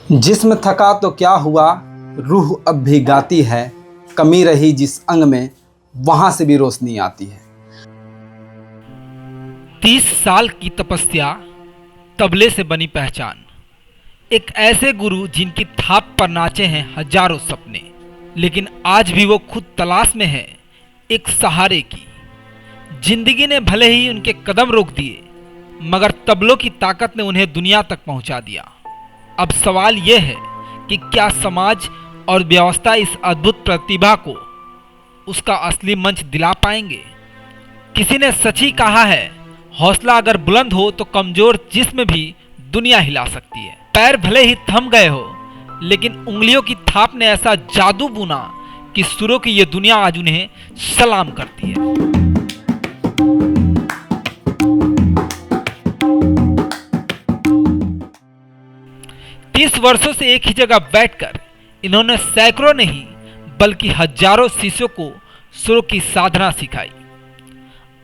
जिस्म थका तो क्या हुआ, रूह अब भी गाती है। कमी रही जिस अंग में, वहां से भी रोशनी आती है। 30 साल की तपस्या, तबले से बनी पहचान। एक ऐसे गुरु जिनकी थाप पर नाचे हैं हजारों सपने, लेकिन आज भी वो खुद तलाश में है एक सहारे की। जिंदगी ने भले ही उनके कदम रोक दिए, मगर तबलों की ताकत ने उन्हें दुनिया तक पहुंचा दिया। अब सवाल यह है कि क्या समाज और व्यवस्था इस अद्भुत प्रतिभा को उसका असली मंच दिला पाएंगे? किसी ने सच ही कहा है, हौसला अगर बुलंद हो तो कमजोर जिस्म भी दुनिया हिला सकती है। पैर भले ही थम गए हो, लेकिन उंगलियों की थाप ने ऐसा जादू बुना कि सुरों की ये दुनिया आज उन्हें सलाम करती है। तीस वर्षों से एक ही जगह बैठकर इन्होंने सैकड़ों नहीं बल्कि हजारों शिष्यों को सुरों की साधना सिखाई।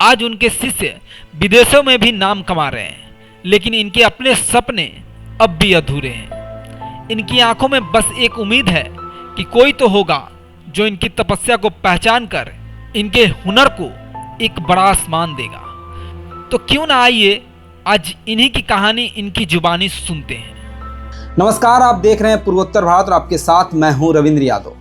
आज उनके शिष्य विदेशों में भी नाम कमा रहे हैं, लेकिन इनके अपने सपने अब भी अधूरे हैं। इनकी आंखों में बस एक उम्मीद है कि कोई तो होगा जो इनकी तपस्या को पहचान कर इनके हुनर को एक बड़ा आसमान देगा। तो क्यों ना आइए आज इन्हीं की कहानी इनकी जुबानी सुनते हैं। नमस्कार, आप देख रहे हैं पूर्वोत्तर भारत और आपके साथ मैं हूं रविंद्र यादव।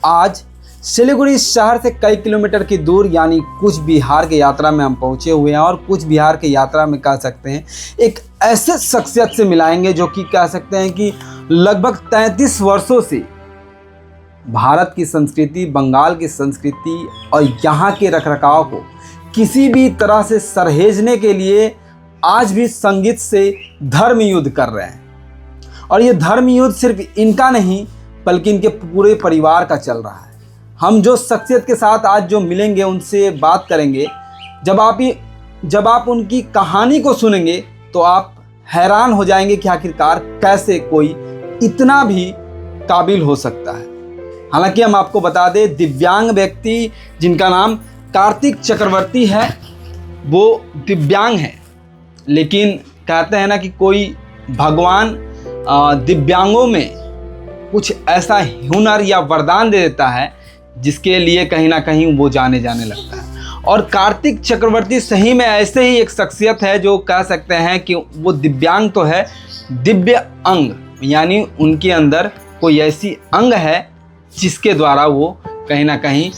आज सिलीगुड़ी शहर से कई किलोमीटर की दूर यानी कूच बिहार की यात्रा में हम पहुंचे हुए हैं और कूच बिहार की यात्रा में कह सकते हैं एक ऐसे शख्सियत से मिलाएंगे जो कि कह सकते हैं कि लगभग 33 वर्षों से भारत की संस्कृति, बंगाल की संस्कृति और यहाँ के रखरखाव को किसी भी तरह से सरहेजने के लिए आज भी संगीत से धर्म युद्ध कर रहे हैं। और ये धर्म युद्ध सिर्फ इनका नहीं बल्कि इनके पूरे परिवार का चल रहा है। हम जो शख्सियत के साथ आज जो मिलेंगे उनसे बात करेंगे, जब आप उनकी कहानी को सुनेंगे तो आप हैरान हो जाएंगे कि आखिरकार कैसे कोई इतना भी काबिल हो सकता है। हालांकि हम आपको बता दें, दिव्यांग व्यक्ति जिनका नाम कार्तिक चक्रवर्ती है वो दिव्यांग है, लेकिन कहते हैं ना कि कोई भगवान दिव्यांगों में कुछ ऐसा हुनर या वरदान दे देता है जिसके लिए कहीं ना कहीं वो जाने लगता है। और कार्तिक चक्रवर्ती सही में ऐसे ही एक शख्सियत है जो कह सकते हैं कि वो दिव्यांग तो है, दिव्य अंग, यानी उनके अंदर कोई ऐसी अंग है जिसके द्वारा वो कहीं ना कहीं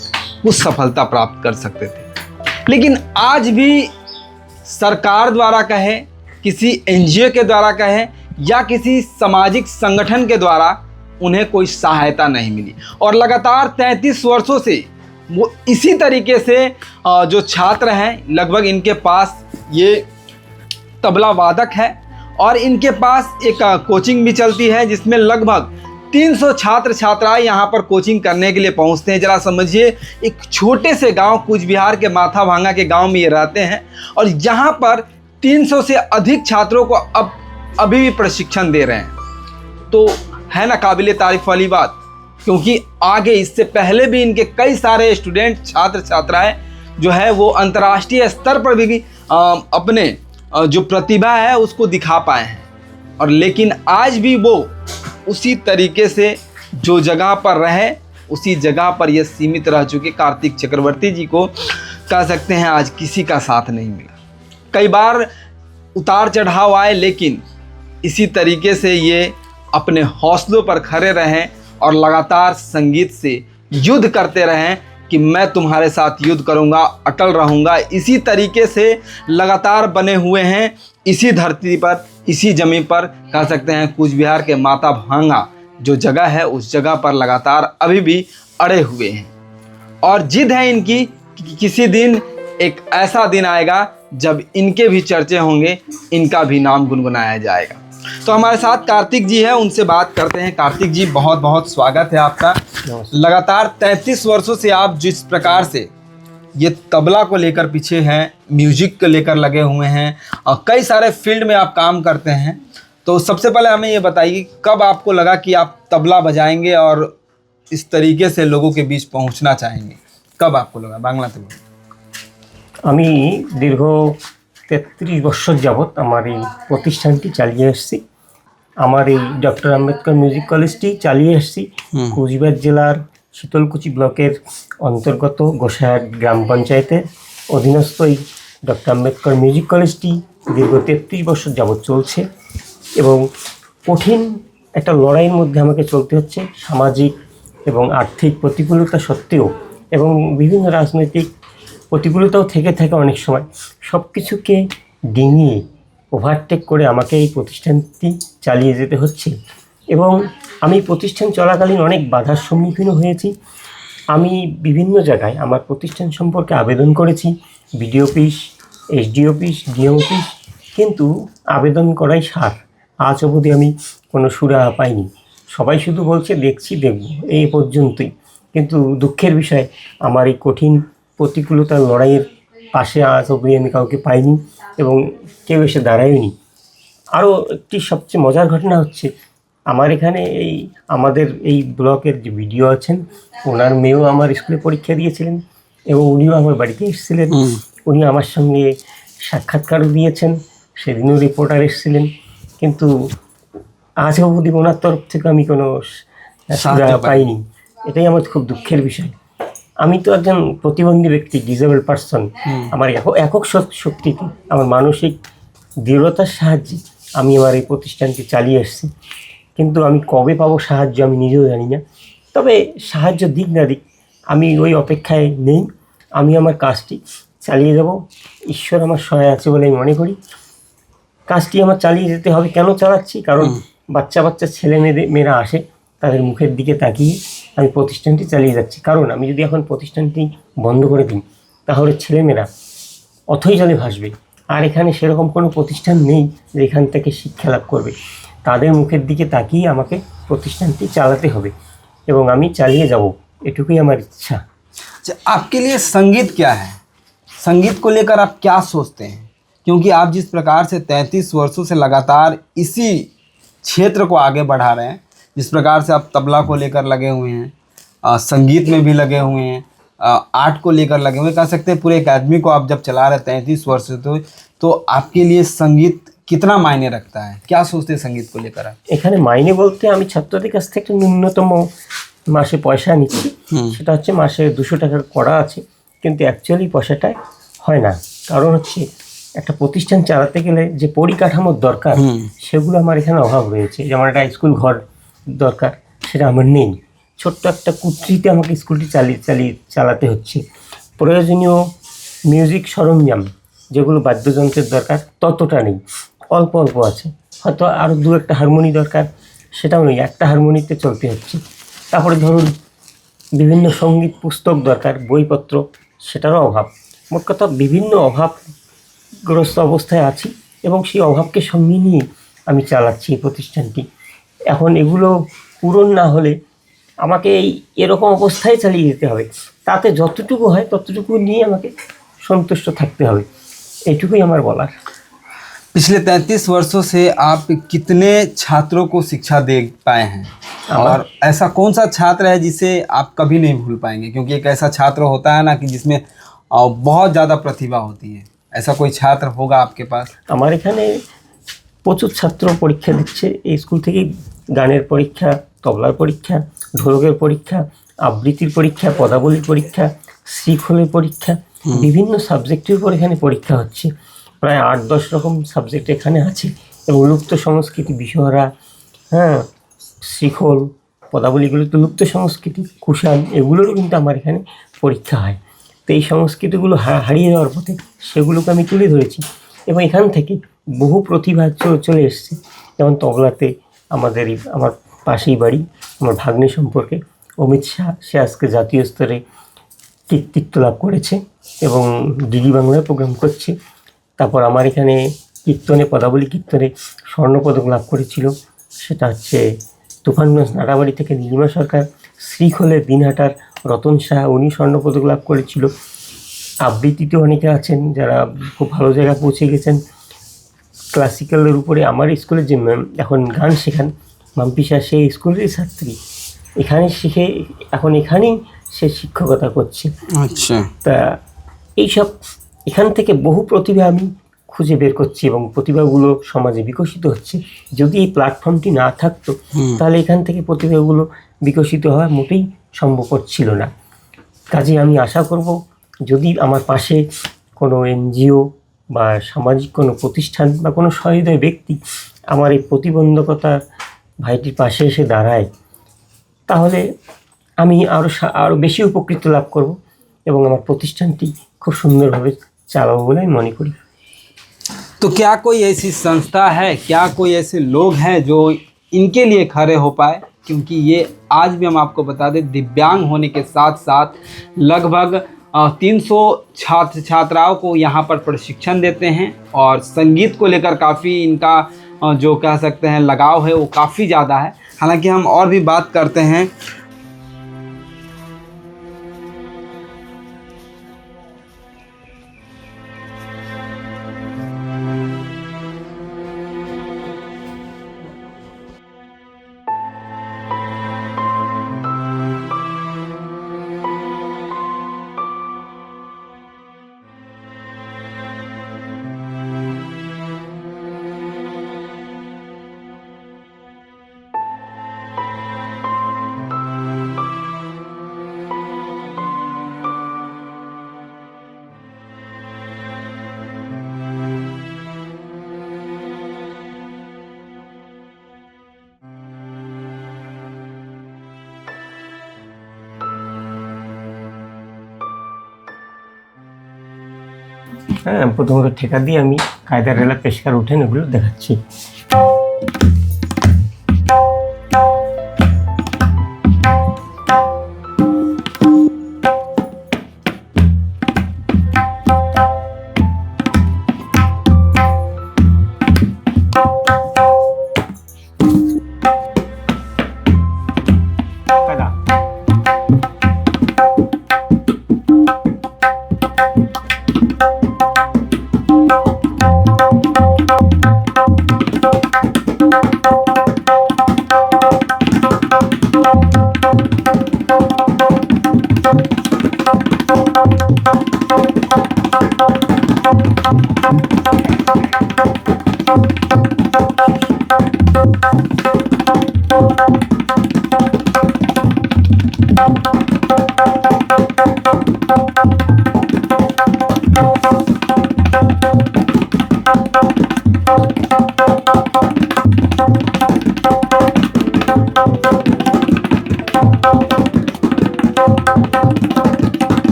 कुछ सफलता प्राप्त कर सकते थे। लेकिन आज भी सरकार द्वारा कहे, किसी एनजीओ के द्वारा कहे या किसी सामाजिक संगठन के द्वारा उन्हें कोई सहायता नहीं मिली। और लगातार 33 वर्षों से वो इसी तरीके से जो छात्र हैं, लगभग इनके पास ये तबला वादक है और इनके पास एक कोचिंग भी चलती है जिसमें लगभग 300 छात्र छात्राएं यहाँ पर कोचिंग करने के लिए पहुँचते हैं। जरा समझिए, एक छोटे से गांव कूच बिहार के माथा भांगा के गांव में ये रहते हैं और यहाँ पर 300 से अधिक छात्रों को अभी भी प्रशिक्षण दे रहे हैं। तो है ना काबिले तारीफ वाली बात, क्योंकि आगे इससे पहले भी इनके कई सारे स्टूडेंट, छात्र छात्राएं जो है वो अंतर्राष्ट्रीय स्तर पर भी अपने जो प्रतिभा है उसको दिखा पाए हैं। और लेकिन आज भी वो उसी तरीके से जो जगह पर रहे उसी जगह पर ये सीमित रह चुके कार्तिक चक्रवर्ती जी को कह सकते हैं आज किसी का साथ नहीं मिला। कई बार उतार चढ़ाव आए, लेकिन इसी तरीके से ये अपने हौसलों पर खड़े रहें और लगातार संगीत से युद्ध करते रहें कि मैं तुम्हारे साथ युद्ध करूंगा, अटल रहूंगा। इसी तरीके से लगातार बने हुए हैं इसी धरती पर, इसी ज़मीन पर, कह सकते हैं कूच बिहार के माथा भांगा जो जगह है उस जगह पर लगातार अभी भी अड़े हुए हैं। और जिद है इनकी कि किसी दिन एक ऐसा दिन आएगा जब इनके भी चर्चे होंगे, इनका भी नाम गुनगुनाया जाएगा। तो हमारे साथ कार्तिक जी हैं, उनसे बात करते हैं। कार्तिक जी, बहुत बहुत स्वागत है आपका। लगातार 33 वर्षों से आप जिस प्रकार से ये तबला को लेकर पीछे हैं, म्यूजिक को लेकर लगे हुए हैं और कई सारे फील्ड में आप काम करते हैं, तो सबसे पहले हमें ये बताइए कब आपको लगा कि आप तबला बजाएंगे और इस तरीके से लोगों के बीच पहुंचना चाहेंगे? कब आपको लगा? बांग्ला तबला। আমি দীর্ঘ 33 বছর যাবৎ আমার এই প্রতিষ্ঠানটি চালিয়ে এসেছি। আমার এই ডক্টর আম্বেদকর মিউজিক কলেজটি চালিয়ে আসছি কোচবিহার জেলার শীতলকুচি ব্লকের অন্তর্গত গোসাইহাট গ্রাম পঞ্চায়েতের অধীনস্থ এই ডক্টর আম্বেদকর মিউজিক কলেজটি দীর্ঘ 33 বছর যাবৎ চলছে এবং কঠিন একটা লড়াইয়ের মধ্যে আমাকে চলতে হচ্ছে সামাজিক এবং আর্থিক প্রতিকূলতা সত্ত্বেও, এবং বিভিন্ন রাজনৈতিক প্রতিকূলতাও থেকে থাকে অনেক সময়। সব কিছুকে ডিঙিয়ে ওভারটেক করে আমাকে এই প্রতিষ্ঠানটি চালিয়ে যেতে হচ্ছে এবং আমি প্রতিষ্ঠান চলাকালীন অনেক বাধার সম্মুখীনও হয়েছি। আমি বিভিন্ন জায়গায় আমার প্রতিষ্ঠান সম্পর্কে আবেদন করেছি, BDO office, SD office, DM office, কিন্তু আবেদন করাই সার। আজ অবধি আমি কোনো সুরাহা পাইনি। সবাই শুধু বলছে দেখছি দেখব, এই পর্যন্তই। কিন্তু দুঃখের বিষয়, আমার এই কঠিন প্রতিকূলতার লড়াইয়ের পাশে আজ অবধি আমি কাউকে পাইনি এবং কেউ এসে দাঁড়ায়নি। আরও একটি সবচেয়ে মজার ঘটনা হচ্ছে, আমার এখানে আমাদের এই ব্লকের যে বিডিও আছেন, ওনার মেয়েও আমার স্কুলে পরীক্ষা দিয়েছিলেন এবং উনিও আমার বাড়িতে এসেছিলেন। উনি আমার সঙ্গে সাক্ষাৎকারও দিয়েছেন, সেদিনও রিপোর্টার এসেছিলেন, কিন্তু আজ অবধি ওনার তরফ থেকে আমি কোনো সুরাহা পাইনি। এটাই আমার খুব দুঃখের বিষয়। আমি তো একজন প্রতিবন্ধী ব্যক্তি, ডিসেবল পার্সন। আমার একক শক্তিতে, আমার মানসিক দৃঢ়তার সাহায্যে আমি আমার এই প্রতিষ্ঠানটি চালিয়ে এসেছি, কিন্তু আমি কবে পাবো সাহায্য আমি নিজেও জানি না। তবে সাহায্য দিক না দিক আমি ওই অপেক্ষায় নেই। আমি আমার কাজটি চালিয়ে যাব, ঈশ্বর আমার সহায় আছে বলে আমি মনে করি। কাজটি আমার চালিয়ে যেতে হবে। কেন চালাচ্ছি? কারণ বাচ্চা ছেলে মেয়েরা আসে, তাদের মুখের দিকে তাকিয়ে আমি প্রতিষ্ঠানটি চালিয়ে যাচ্ছি। কারণ আমি যদি এখন প্রতিষ্ঠানটি বন্ধ করে দিই, তাহলে ছেলেমেয়েরা অথই জলে ভাসবে। আর এখানে সেরকম কোনো প্রতিষ্ঠান নেই যে এখান থেকে শিক্ষা লাভ করবে। তাদের মুখের দিকে তাকিয়ে আমাকে প্রতিষ্ঠানটি চালাতে হবে এবং আমি চালিয়ে যাব, এটুকুই আমার ইচ্ছা। अच्छा, आपके लिए संगीत क्या है? संगीत को लेकर आप क्या सोचते हैं? क्योंकि आप जिस प्रकार से 33 वर्षों से लगातार इसी क्षेत्र को आगे बढ़ा रहे हैं, जिस प्रकार से आप तबला को लेकर लगे हुए हैं, संगीत में भी लगे हुए हैं, आर्ट को लेकर लगे हुए, कह सकते हैं पूरे एकेडमी को आप जब चला रहे 33 वर्ष से, तो आपके लिए संगीत कितना मायने रखता है? क्या सोचते हैं संगीत को लेकर आप? এখানে মাইনে বলতে আমি ছাত্রদের কাছ থেকে ন্যূনতম মাসে পয়সা নিচ্ছি, সেটা হচ্ছে মাসে 200 টাকার করা আছে, কিন্তু অ্যাকচুয়ালি পয়সাটা হয় না। কারণ হচ্ছে একটা প্রতিষ্ঠান চালাতে গেলে যে পরিকাঠামোর দরকার, সেগুলো আমার এখানে অভাব রয়েছে। যেমন একটা স্কুল ঘর দরকার, সেটা আমার নেই। ছোট্ট একটা কুঠরিতে আমাকে স্কুলটি চালাতে হচ্ছে। প্রয়োজনীয় মিউজিক সরঞ্জাম, যেগুলো বাদ্যযন্ত্রের দরকার, ততটা নেই, অল্প অল্প আছে। হয়তো আরও 2-1টা হারমোনি দরকার, সেটাও নেই, একটা হারমোনিতে চলতে হচ্ছে। তারপরে ধরুন বিভিন্ন সঙ্গীত পুস্তক দরকার, বইপত্র, সেটারও অভাব। মোট কথা বিভিন্ন অভাবগ্রস্ত অবস্থায় আছি এবং সেই অভাবকে সঙ্গে নিয়ে আমি চালাচ্ছি এই প্রতিষ্ঠানটি। এখন এগুলো পূরণ না হলে আমাকে এরকম অবস্থায় চালিয়ে যেতে হবে। তাতে যতটুকু হয় ততটুকু নিয়ে আমাকে সন্তুষ্ট থাকতে হবে, এইটুকুই আমার বলার। पिछले 33 वर्षों से आप कितने छात्रों को शिक्षा दे पाए हैं, और ऐसा कौन सा छात्र है जिसे आप कभी नहीं भूल पाएंगे? क्योंकि एक ऐसा छात्र होता है ना कि जिसमें बहुत ज़्यादा प्रतिभा होती है, ऐसा कोई छात्र होगा आपके पास? আমার এখানে প্রচুর ছাত্র পরীক্ষা দিচ্ছে। এই স্কুল থেকে গানের পরীক্ষা, তবলার পরীক্ষা, ঢোলকের পরীক্ষা, আবৃত্তির পরীক্ষা, পদাবলীর পরীক্ষা, শ্রীখোলের পরীক্ষা, বিভিন্ন সাবজেক্টের উপর এখানে পরীক্ষা হচ্ছে। প্রায় 8-10 রকম সাবজেক্ট এখানে আছে এবং লুপ্ত সংস্কৃতি, বিষয়রা, শ্রীখোল, পদাবলীগুলো তো লুপ্ত সংস্কৃতি, কুষাণ, এগুলোরও কিন্তু আমার এখানে পরীক্ষা হয়। তো এই সংস্কৃতিগুলো হারিয়ে যাওয়ার পথে সেগুলোকে আমি তুলে ধরেছি এবং এখান থেকে বহু প্রতিভা চলে এসছে। যেমন তবলাতে আমার পাশেই বাড়ি, আমার ভাগ্নে সম্পর্কে অমিত শাহ, সে আজকে জাতীয় স্তরে কৃতিত্ব লাভ করেছে এবং ডিডি বাংলায় প্রোগ্রাম করছে। তারপর আমার এখানে কীর্তনে, পদাবলী কীর্তনে স্বর্ণপদক লাভ করেছিল, সেটা হচ্ছে তুফানগঞ্জ নাটাবাড়ি থেকে নীলিমা সরকার। শ্রীখোলে দিনহাটার রতন শাহ, উনি স্বর্ণপদক লাভ করেছিল। আবৃত্তিতে অনেকে আছেন যারা খুব ভালো জায়গায় পৌঁছে গেছেন। ক্লাসিক্যালের উপরে আমার স্কুলের যে ম্যাম এখন গান শেখান, মাম্পি শাহ, সেই স্কুলেরই ছাত্রী, এখানে শিখে এখন এখানেই সে শিক্ষকতা করছে। আচ্ছা, তা এইসব এখান থেকে বহু প্রতিভা আমি খুঁজে বের করছি এবং প্রতিভাগুলো সমাজে বিকশিত হচ্ছে। যদি এই প্ল্যাটফর্মটি না থাকতো তাহলে এখান থেকে প্রতিভাগুলো বিকশিত হওয়া মোটেই সম্ভবপর ছিল না। কাজে আমি আশা করব যদি আমার পাশে কোনো এনজিও বা সামাজিক কোনো প্রতিষ্ঠান বা কোনো সহৃদয় ব্যক্তি আমার এই প্রতিবন্ধকতার ভাইটির পাশে এসে দাঁড়ায়, তাহলে আমি আরও বেশি উপকৃত লাভ করব এবং আমার প্রতিষ্ঠানটি খুব সুন্দরভাবে চালাবো বলে আমি মনে করি। तो क्या कोई ऐसी संस्था है, क्या कोई ऐसे लोग हैं जो इनके लिए खड़े हो पाए? क्योंकि ये आज भी हम आपको बता दें दिव्यांग होने के साथ साथ लगभग 300 छात्र छात्राओं को यहाँ पर प्रशिक्षण देते हैं और संगीत को लेकर काफ़ी इनका जो कह सकते हैं लगाव है वो काफ़ी ज़्यादा है। हालांकि हम और भी बात करते हैं। হ্যাঁ, প্রথমত ঠেকা দিয়ে আমি কায়দা রেলা পেশকার উঠেন এগুলো দেখাচ্ছি।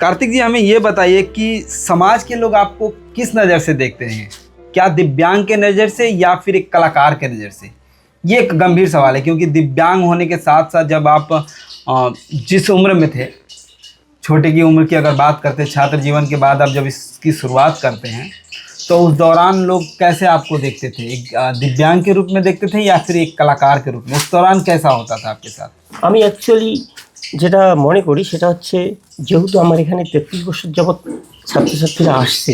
कार्तिक जी, हमें ये बताइए कि समाज के लोग आपको किस नज़र से देखते हैं? क्या दिव्यांग के नज़र से या फिर एक कलाकार के नज़र से? ये एक गंभीर सवाल है क्योंकि दिव्यांग होने के साथ साथ जब आप जिस उम्र में थे, छोटे की उम्र की अगर बात करते हैं, छात्र जीवन के बाद आप जब इसकी शुरुआत करते हैं तो उस दौरान लोग कैसे आपको देखते थे? एक दिव्यांग के रूप में देखते थे या फिर एक कलाकार के रूप में? उस दौरान कैसा होता था आपके साथ? আমি অ্যাকচুয়ালি যেটা মনে করি সেটা হচ্ছে, যেহেতু আমার এখানে 33 বছর যাবৎ ছাত্রছাত্রীরা আসছে,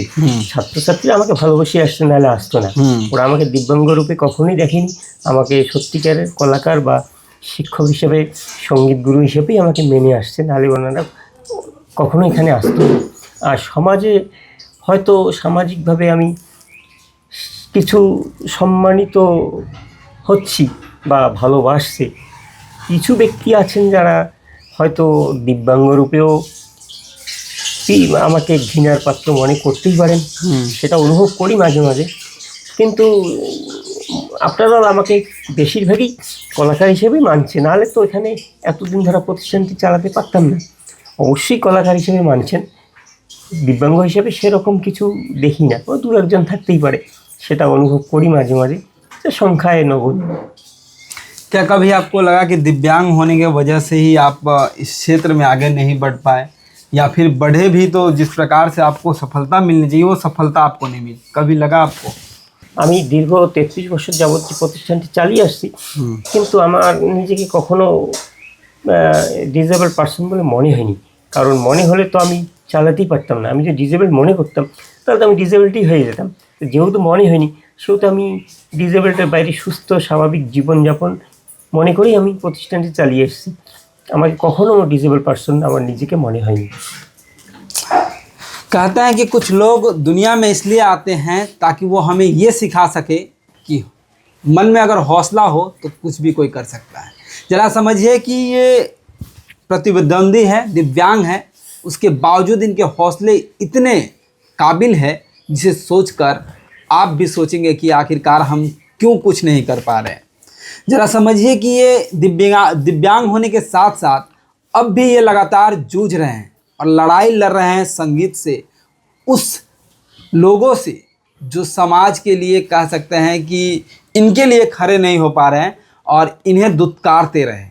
ছাত্রছাত্রীরা আমাকে ভালোবেসে আসছে, নাহলে আসতো না। ওরা আমাকে দিব্যাঙ্গ রূপে কখনোই দেখেনি, আমাকে সত্যিকারের কলাকার বা শিক্ষক হিসেবে, সঙ্গীত গুরু হিসেবেই আমাকে মেনে আসছে, নাহলে ওনারা কখনো এখানে আসতো না। আর সমাজে হয়তো সামাজিকভাবে আমি কিছু সম্মানিত হচ্ছি বা ভালোবাসছে, কিছু ব্যক্তি আছেন যারা হয়তো দিব্যাঙ্গ রূপেও আমাকে ঘৃণার পাত্র মনে করতেই পারেন, সেটা অনুভব করি মাঝে মাঝে। কিন্তু আপনারা আমাকে বেশিরভাগই কলাকার হিসেবেই মানছে, নাহলে তো এখানে এতদিন ধরে প্রতিষ্ঠানটি চালাতে পারতাম না। অবশ্যই কলাকার হিসেবে মানছেন, দিব্যাঙ্গ হিসেবে সেরকম কিছু দেখি না, ও দু একজন থাকতেই পারে, সেটা অনুভব করি মাঝে মাঝে, সংখ্যায় নগণ্য। क्या कभी आपको लगा कि दिव्यांग होने की वजह से ही आप इस क्षेत्र में आगे नहीं बढ़ पाए, या फिर बढ़े भी तो जिस प्रकार से आपको सफलता मिलनी चाहिए वो सफलता आपको नहीं मिली? कभी लगा आपको? আমি দীর্ঘ 33 বছর যাবৎ যে প্রতিষ্ঠানটি চালিয়ে আসছি, কিন্তু আমার নিজেকে কখনো ডিসেবল পার্সন বলে মনে হয়নি। কারণ মনে হলে তো আমি চালাতেই পারতাম না। আমি যদি ডিসেবল মনে করতাম তাহলে তো আমি ডিসেবলটি হয়ে যেতাম। যেহেতু মনে হয়নি, সেহেতু আমি ডিসেবলটার বাইরে সুস্থ স্বাভাবিক জীবনযাপন মনে করেই আমি প্রতিষ্ঠানটি চালিয়ে এসেছি। আমাকে কখনো ডিসেবল পার্সন আমার নিজেকে মনে হয়নি। कहते हैं कि कुछ लोग दुनिया में इसलिए आते हैं ताकि वो हमें ये सिखा सके कि मन में अगर हौसला हो तो कुछ भी कोई कर सकता है। जरा समझिए कि ये प्रतिद्वंदी है, दिव्यांग है, उसके बावजूद इनके हौसले इतने काबिल है जिसे सोचकर आप भी सोचेंगे कि आखिरकार हम क्यों कुछ नहीं कर पा रहे हैं। जरा समझिए कि ये दिव्यांग होने के साथ साथ अब भी ये लगातार जूझ रहे हैं और लड़ाई लड़ रहे हैं संगीत से, उस लोगों से जो समाज के लिए कह सकते हैं कि इनके लिए खड़े नहीं हो पा रहे हैं और इन्हें दुत्कारते रहे।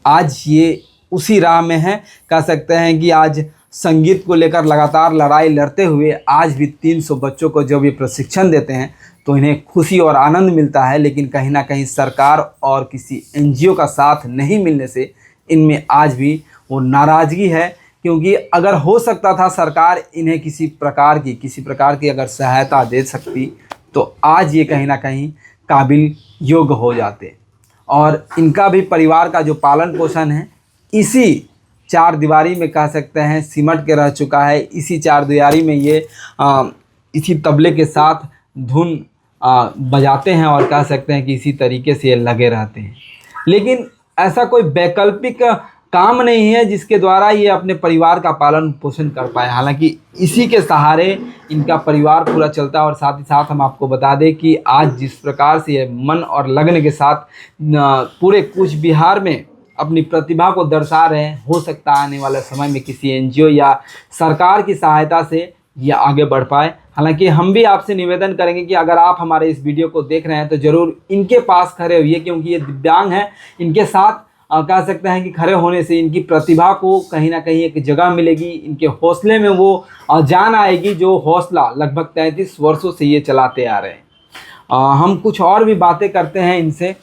आज ये उसी राह में है, कह सकते हैं कि आज संगीत को लेकर लगातार लड़ाई लड़ते हुए आज भी 300 बच्चों को जब ये प्रशिक्षण देते हैं तो इन्हें खुशी और आनंद मिलता है, लेकिन कहीं ना कहीं सरकार और किसी एनजीओ का साथ नहीं मिलने से इनमें आज भी वो नाराज़गी है। क्योंकि अगर हो सकता था सरकार इन्हें किसी प्रकार की अगर सहायता दे सकती तो आज ये कहीं ना कहीं काबिल योग्य हो जाते और इनका भी परिवार का जो पालन पोषण है इसी चार दीवारी में कह सकते हैं सिमट के रह चुका है। इसी चार दीवारी में ये इसी तबले के साथ धुन बजाते हैं और कह सकते हैं कि इसी तरीके से ये लगे रहते हैं। लेकिन ऐसा कोई वैकल्पिक काम नहीं है जिसके द्वारा ये अपने परिवार का पालन पोषण कर पाए। हालांकि इसी के सहारे इनका परिवार पूरा चलता है और साथ ही साथ हम आपको बता दें कि आज जिस प्रकार से ये मन और लगन के साथ पूरे कूच बिहार में अपनी प्रतिभा को दर्शा रहे हैं, हो सकता है आने वाले समय में किसी एनजीओ या सरकार की सहायता से ये आगे बढ़ पाए। हालांकि हम भी आपसे निवेदन करेंगे कि अगर आप हमारे इस वीडियो को देख रहे हैं तो ज़रूर इनके पास खड़े होइए, क्योंकि ये दिव्यांग हैं। इनके साथ कह सकते हैं कि खड़े होने से इनकी प्रतिभा को कहीं ना कहीं एक जगह मिलेगी, इनके हौसले में वो जान आएगी जो हौसला लगभग 33 वर्षों से ये चलाते आ रहे हैं। हम कुछ और भी बातें करते हैं इनसे।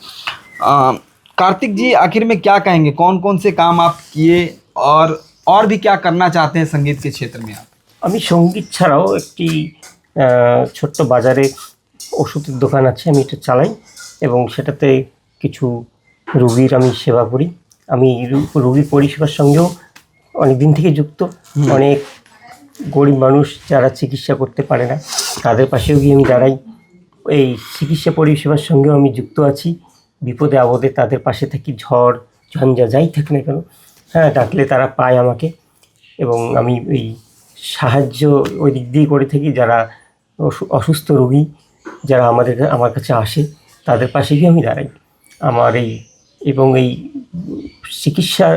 कार्तिक जी, आखिर में क्या कहेंगे, कौन कौन से काम आप किए और भी क्या करना चाहते हैं संगीत के क्षेत्र में आप? আমি সঙ্গীত ছাড়াও একটি ছোট্ট বাজারে ওষুধের দোকান আছে, আমি এটা চালাই এবং সেটাতে কিছু রোগীর আমি সেবা করি। আমি রোগীর পরিষেবার সঙ্গেও অনেক দিন থেকে যুক্ত। অনেক গরিব মানুষ যারা চিকিৎসা করতে পারে না তাদের পাশেও গিয়ে আমি দাঁড়াই। এই চিকিৎসা পরিষেবার সঙ্গেও আমি যুক্ত আছি। বিপদে আপদে তাদের পাশে থাকি, ঝড় ঝঞ্ঝা যাই থাক না কেন, হ্যাঁ, ডাকলে তারা পায় আমাকে এবং আমি ওই সাহায্য ওই দিক দিয়ে করে থাকি। যারা অসুস্থ রোগী যারা আমার কাছে আসে তাদের পাশে গিয়ে আমি দাঁড়াই। আমার এবং এই চিকিৎসা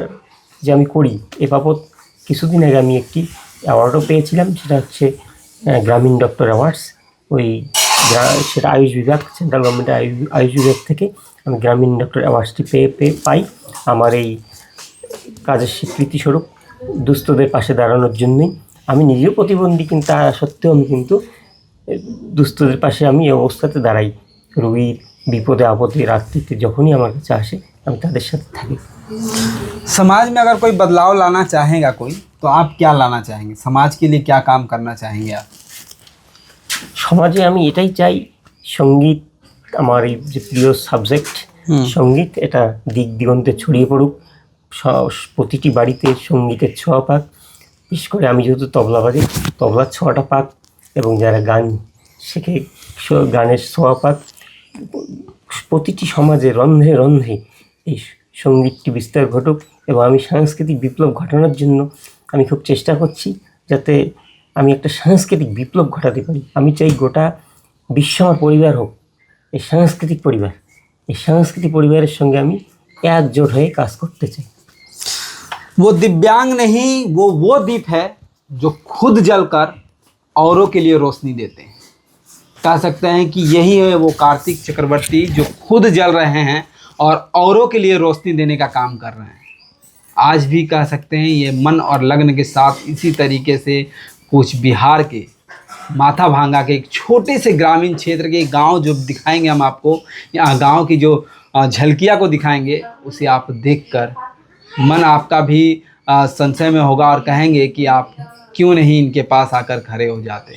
যে আমি করি এ বাবদ কিছুদিন আগে আমি একটি অ্যাওয়ার্ডও পেয়েছিলাম, সেটা হচ্ছে গ্রামীণ ডক্টর অ্যাওয়ার্ডস। সেটা আয়ুষ বিভাগ, সেন্ট্রাল গভর্নমেন্টের আয়ুষ বিভাগ থেকে আমি গ্রামীণ ডক্টর অ্যাওয়ার্ডসটি পাই আমার এই কাজের স্বীকৃতিস্বরূপ দুস্থদের পাশে দাঁড়ানোর জন্যই। আমি নিজেও প্রতিবন্ধী, কিন্তু তা সত্ত্বেও আমি কিন্তু দুস্থদের পাশে আমি এই অবস্থাতে দাঁড়াই। রোগীর বিপদে আপদে রাত্রিতে যখনই আমার কাছে আসে আমি তাদের সাথে থাকি। समाज में अगर कोई बदलाव लाना चाहेगा कोई, तो आप क्या लाना चाहेंगे? समाज के लिए क्या काम करना चाहेंगे आप? সমাজে আমি এটাই চাই, সঙ্গীত আমার এই যে প্রিয় সাবজেক্ট সঙ্গীত, এটা দিক দিগন্তে ছড়িয়ে পড়ুক, প্রতিটি বাড়িতে সঙ্গীতের ছোঁয়া পাক। বিশেষ করে আমি যেহেতু তবলা বাজি, তবলার ছোঁয়াটা পাক এবং যারা গান শেখে গানের ছোঁয়া পাক। প্রতিটি সমাজে রন্ধ্রে রন্ধ্রে এই সঙ্গীতটি বিস্তার ঘটুক এবং আমি সাংস্কৃতিক বিপ্লব ঘটানোর জন্য আমি খুব চেষ্টা করছি যাতে আমি একটা সাংস্কৃতিক বিপ্লব ঘটাতে পারি। আমি চাই গোটা বিশ্ব আমার পরিবার হোক এই সাংস্কৃতিক পরিবার। এই সাংস্কৃতিক পরিবারের সঙ্গে আমি একজোট হয়ে কাজ করতে চাই। वो दिव्यांग नहीं, वो दीप है जो खुद जलकर औरों के लिए रोशनी देते हैं। कह सकते हैं कि यही है वो कार्तिक चक्रवर्ती जो खुद जल रहे हैं और औरों के लिए रोशनी देने का काम कर रहे हैं। आज भी कह सकते हैं ये मन और लगन के साथ इसी तरीके से कूच बिहार के माथा भांगा के एक छोटे से ग्रामीण क्षेत्र के गांव जो दिखाएंगे हम आपको, यहाँ गांव की जो झलकियाँ को दिखाएंगे, उसे आप देखकर मन आपका भी संशय में होगा और कहेंगे कि आप क्यों नहीं इनके पास आकर खड़े हो जाते।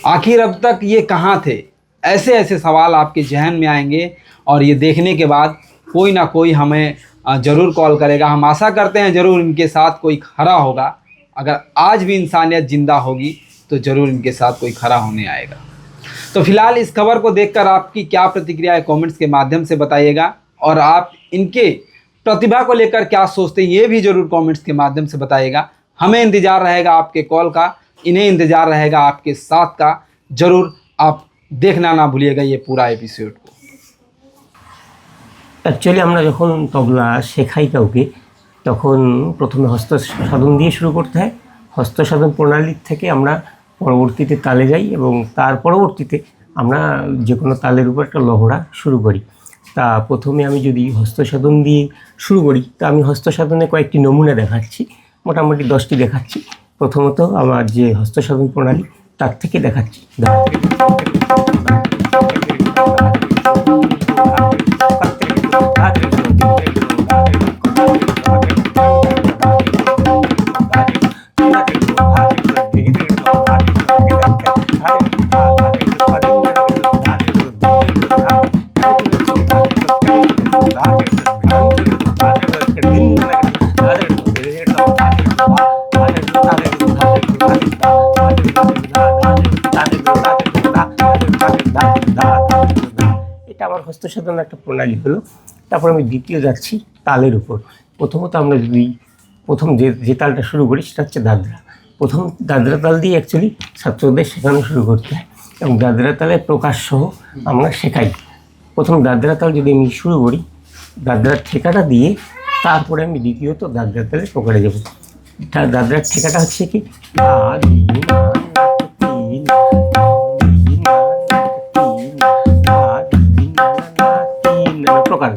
आखिर अब तक ये कहाँ थे? ऐसे ऐसे सवाल आपके जहन में आएंगे और ये देखने के बाद कोई ना कोई हमें ज़रूर कॉल करेगा। हम आशा करते हैं ज़रूर इनके साथ कोई खड़ा होगा। अगर आज भी इंसानियत ज़िंदा होगी तो ज़रूर इनके साथ कोई खड़ा होने आएगा। तो फिलहाल इस खबर को देखकर आपकी क्या प्रतिक्रिया है कमेंट्स के माध्यम से बताइएगा, और आप इनके प्रतिभा को लेकर क्या सोचते हैं ये भी ज़रूर कमेंट्स के माध्यम से बताइएगा। हमें इंतज़ार रहेगा आपके कॉल का, इन्हें इंतज़ार रहेगा आपके साथ का। ज़रूर आप देखना ना भूलिएगा ये पूरा एपिसोड को। অ্যাকচুয়ালি আমরা যখন তবলা শেখাই কাউকে তখন প্রথমে হস্ত সাধন দিয়ে শুরু করতে হয়। হস্ত সাধন প্রণালীর থেকে আমরা পরবর্তীতে তালে যাই এবং তার পরবর্তীতে আমরা যে কোনো তালের উপর একটা লহরা শুরু করি। তা প্রথমে আমি যদি হস্ত সাধন দিয়ে শুরু করি তা আমি হস্ত সাধনে কয়েকটি নমুনা দেখাচ্ছি, মোটামুটি 10টি দেখাচ্ছি। প্রথমত আমার যে হস্ত সাধন প্রণালী তার থেকে দেখাচ্ছি। এটা আমার হস্ত সাধনার একটা প্রণালী হলো। তারপর আমি দ্বিতীয় যাচ্ছি তালের উপর। প্রথমত আমরা যদি প্রথম যে তালটা শুরু করি সেটা হচ্ছে দাদরা। প্রথম দাদরা তাল দিয়ে অ্যাকচুয়ালি ছাত্রদের শেখানো শুরু করতে হয় এবং দাদরা তালের প্রকাশ সহ আমরা শেখাই। প্রথম দাদরা তাল যদি আমি শুরু করি দাদরার ঠেকাটা দিয়ে তারপরে আমি দ্বিতীয়ত দাদরা তালের প্রকারে যাব। দাদরার ঠেকাটা হচ্ছে কি প্রকার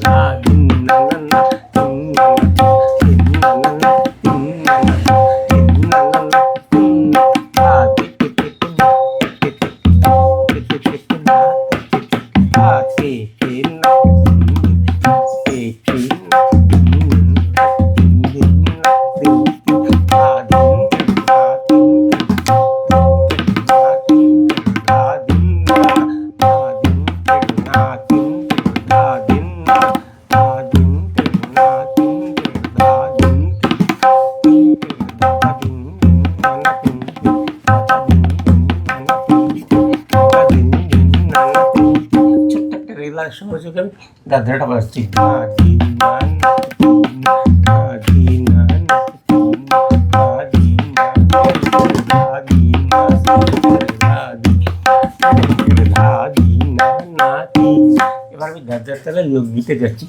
সহযোগে আমি দাদরাটা বাজছি। এবার আমি দাদরার তালে লোক দিতে যাচ্ছি।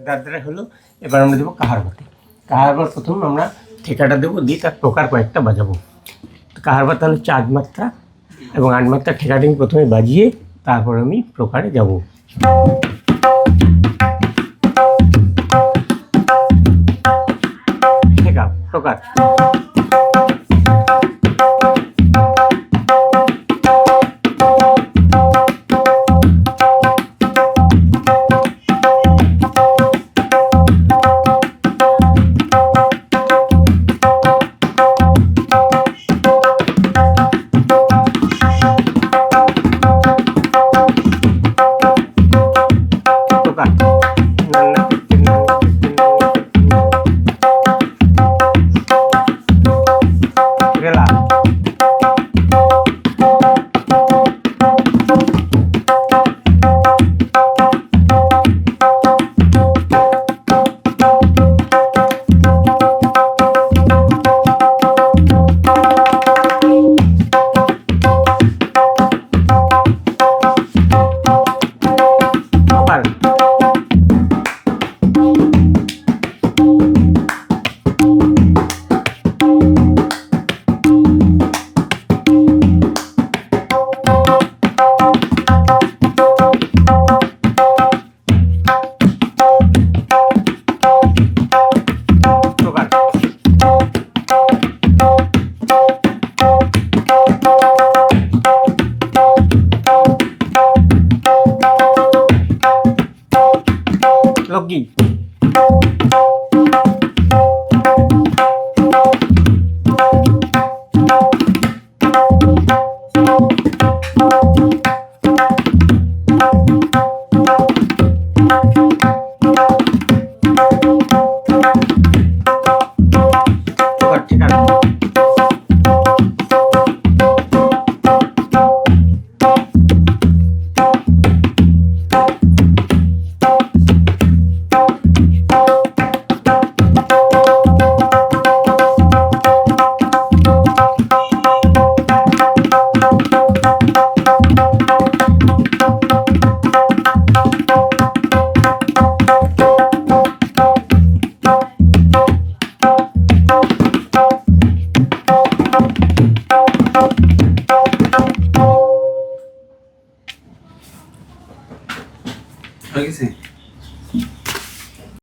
দাদরা হলো। এবার আমরা দেবো কাহারবাতে। কাহারবার প্রথম আমরা ঠেকাটা দেবো, দিয়ে তার প্রকার কয়েকটা বাজাবো। কাহারবার তাহলে হচ্ছে 8 মাত্রা এবং 8 মাত্রা ঠেকাটা আমি প্রথমে বাজিয়ে তারপর আমি প্রকারে যাব। ঠেকা প্রকার